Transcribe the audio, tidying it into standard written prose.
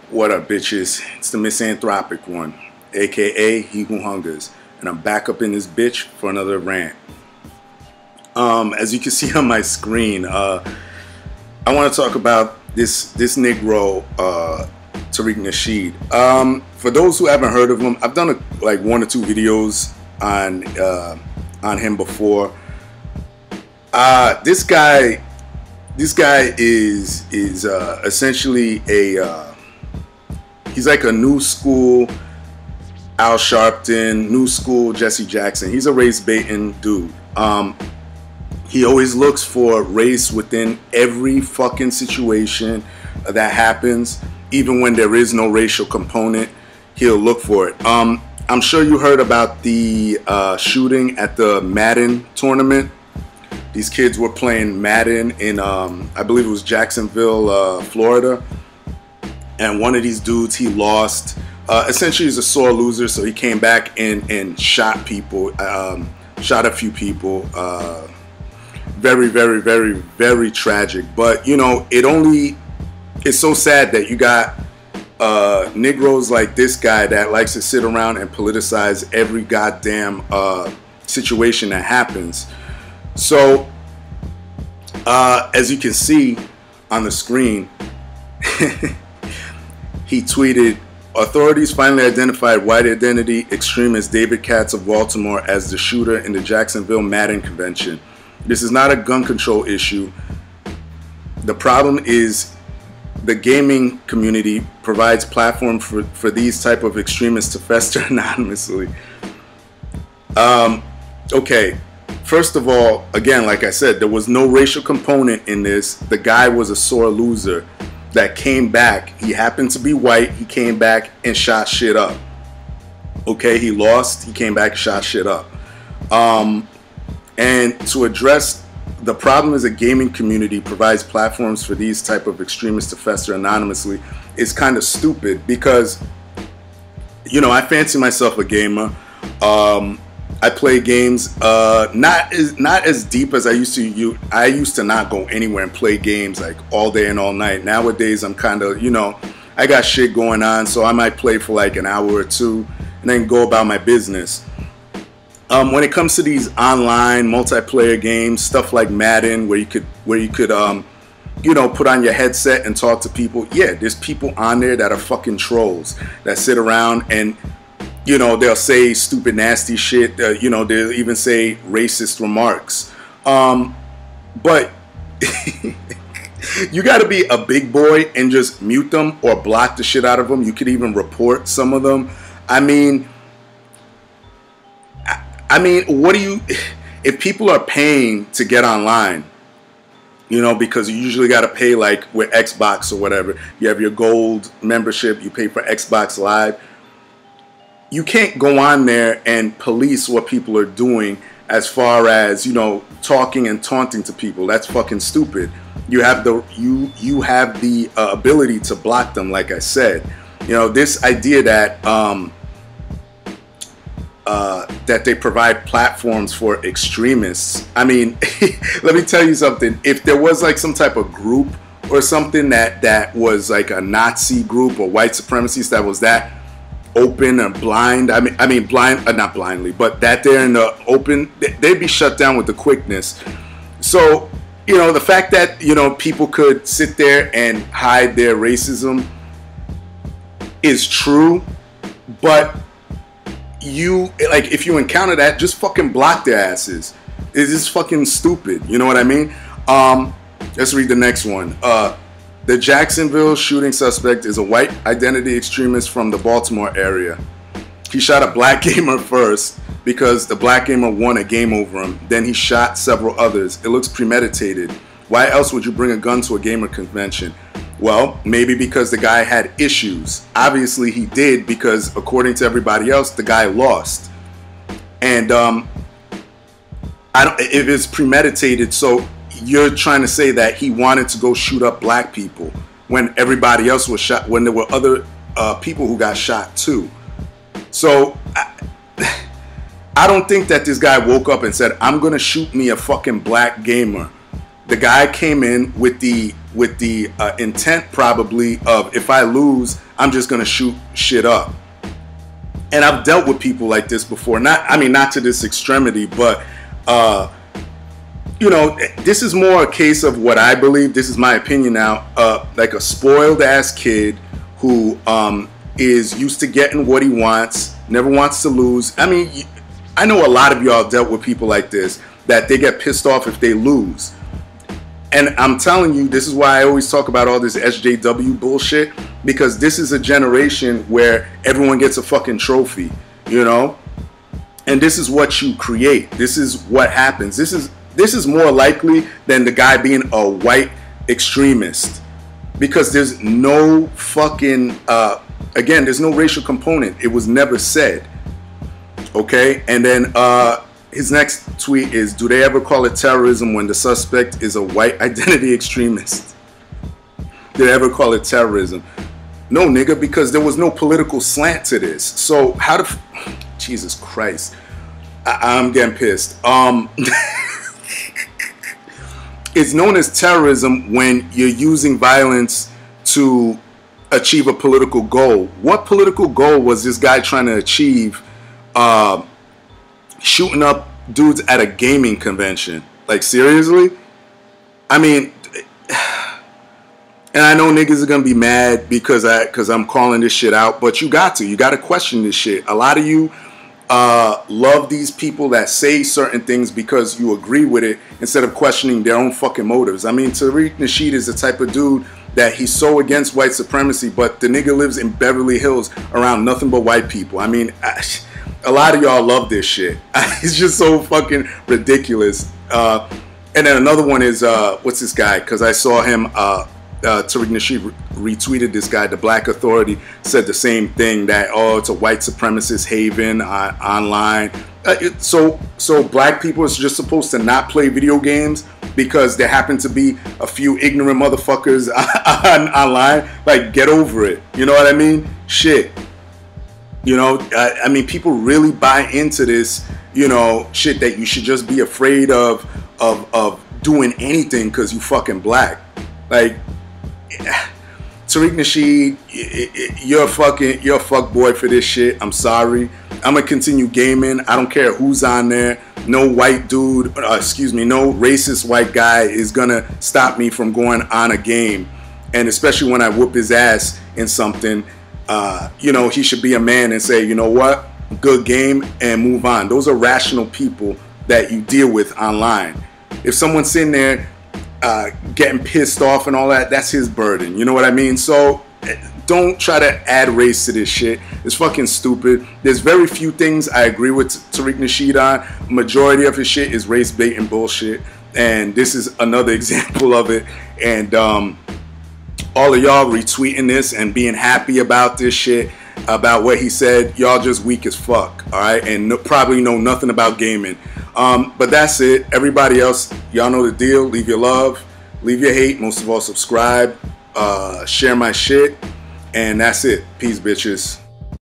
What up, bitches? It's the misanthropic one, aka He Who Hungers, and I'm back up in this bitch for another rant. As you can see on my screen, I want to talk about this Negro, Tariq Nasheed. For those who haven't heard of him, I've done like 1 or 2 videos on him before. This guy is essentially he's like a new school Al Sharpton, new school Jesse Jackson. He's a race baiting dude. He always looks for race within every fucking situation that happens. Even when there is no racial component, he'll look for it. I'm sure you heard about the shooting at the Madden tournament. These kids were playing Madden in, I believe it was Jacksonville, Florida. And one of these dudes, he lost. Essentially, he's a sore loser, so he came back and shot people, shot a few people. Very, very, very, very tragic. But, you know, it's so sad that you got Negroes like this guy that likes to sit around and politicize every goddamn situation that happens. So, as you can see on the screen, he tweeted, "Authorities finally identified white identity extremist David Katz of Baltimore as the shooter in the Jacksonville Madden convention. This is not a gun control issue. The problem is the gaming community provides platform for these type of extremists to fester anonymously." Okay, first of all, again, like I said, there was no racial component in this. The guy was a sore loser that came back. He happened to be white. He came back and shot shit up. Okay, he lost. He came back and shot shit up. And to address the problem is a gaming community provides platforms for these type of extremists to fester anonymously is kind of stupid because, you know, I fancy myself a gamer. I play games not as deep as I used to. I used to not go anywhere and play games like all day and all night. Nowadays, I'm kind of, you know, I got shit going on, so I might play for like an hour or 2 and then go about my business. When it comes to these online multiplayer games, stuff like Madden, where you could you know, put on your headset and talk to people. Yeah, there's people on there that are fucking trolls that sit around and, you know, they'll say stupid, nasty shit. You know, they'll even say racist remarks. But you got to be a big boy and just mute them or block the shit out of them. You could even report some of them. I mean, what do you, if people are paying to get online, you know, because you usually got to pay, like with Xbox or whatever, you have your gold membership, you pay for Xbox Live. You can't go on there and police what people are doing as far as, you know, talking and taunting to people. That's fucking stupid. You have the ability to block them, like I said. You know, this idea that that they provide platforms for extremists. I mean, let me tell you something. If there was like some type of group or something that was like a Nazi group or white supremacists that was that open and blind, I mean blind, not blindly, but that they're in the open, they'd be shut down with the quickness. So, you know, the fact that, you know, people could sit there and hide their racism is true, but you, like, if you encounter that, just fucking block their asses. It's just fucking stupid, you know what I mean? Let's read the next one. The Jacksonville shooting suspect is a white identity extremist from the Baltimore area. He shot a black gamer first because the black gamer won a game over him. Then he shot several others. It looks premeditated. Why else would you bring a gun to a gamer convention? Well, maybe because the guy had issues. Obviously he did, because according to everybody else, the guy lost. And I don't, if it's premeditated, so you're trying to say that he wanted to go shoot up black people when everybody else was shot, when there were other people who got shot too. So I don't think that this guy woke up and said, I'm gonna shoot me a fucking black gamer. The guy came in with the intent probably of, if I lose, I'm just gonna shoot shit up. And I've dealt with people like this before. Not to this extremity, but you know, this is more a case of what I believe. This is my opinion now. Like a spoiled ass kid who is used to getting what he wants, never wants to lose. I mean, I know a lot of y'all dealt with people like this, that they get pissed off if they lose. And I'm telling you, this is why I always talk about all this SJW bullshit, because this is a generation where everyone gets a fucking trophy, you know? And this is what you create. This is what happens. This is more likely than the guy being a white extremist, because there's no fucking, again, there's no racial component. It was never said. Okay? And then his next tweet is, do they ever call it terrorism when the suspect is a white identity extremist? Did they ever call it terrorism? No, nigga, because there was no political slant to this. So how the Jesus Christ. I'm getting pissed. It's known as terrorism when you're using violence to achieve a political goal. What political goal was this guy trying to achieve shooting up dudes at a gaming convention? Like, seriously? I mean, and I know niggas are gonna be mad because I'm calling this shit out, but you got to question this shit. A lot of you love these people that say certain things because you agree with it instead of questioning their own fucking motives. I mean, Tariq Nasheed is the type of dude that he's so against white supremacy, but the nigga lives in Beverly Hills around nothing but white people. I mean, a lot of y'all love this shit. It's just so fucking ridiculous. And then another one is, what's this guy? Because I saw him, Tariq Nasheed retweeted this guy, the Black Authority, said the same thing, that, oh, it's a white supremacist haven online. So black people are just supposed to not play video games because there happen to be a few ignorant motherfuckers online? Like, get over it. You know what I mean? Shit. You know, I mean, people really buy into this, you know, shit that you should just be afraid of doing anything because you fucking black. Like, Tariq Nasheed, you're a fuck boy for this shit. I'm sorry. I'm gonna continue gaming. I don't care who's on there. No white dude, no racist white guy is gonna stop me from going on a game. And especially when I whoop his ass in something, you know, he should be a man and say, you know what, good game, and move on. Those are rational people that you deal with online. If someone's sitting there getting pissed off and all that, that's his burden. You know what I mean? So don't try to add race to this shit. It's fucking stupid. There's very few things I agree with Tariq Nasheed on. Majority of his shit is race bait and bullshit. And this is another example of it. And all of y'all retweeting this and being happy about this shit, about what he said, y'all just weak as fuck. All right? And probably know nothing about gaming. But that's it. Everybody else, y'all know the deal. Leave your love, leave your hate, most of all subscribe, share my shit, and that's it. Peace, bitches.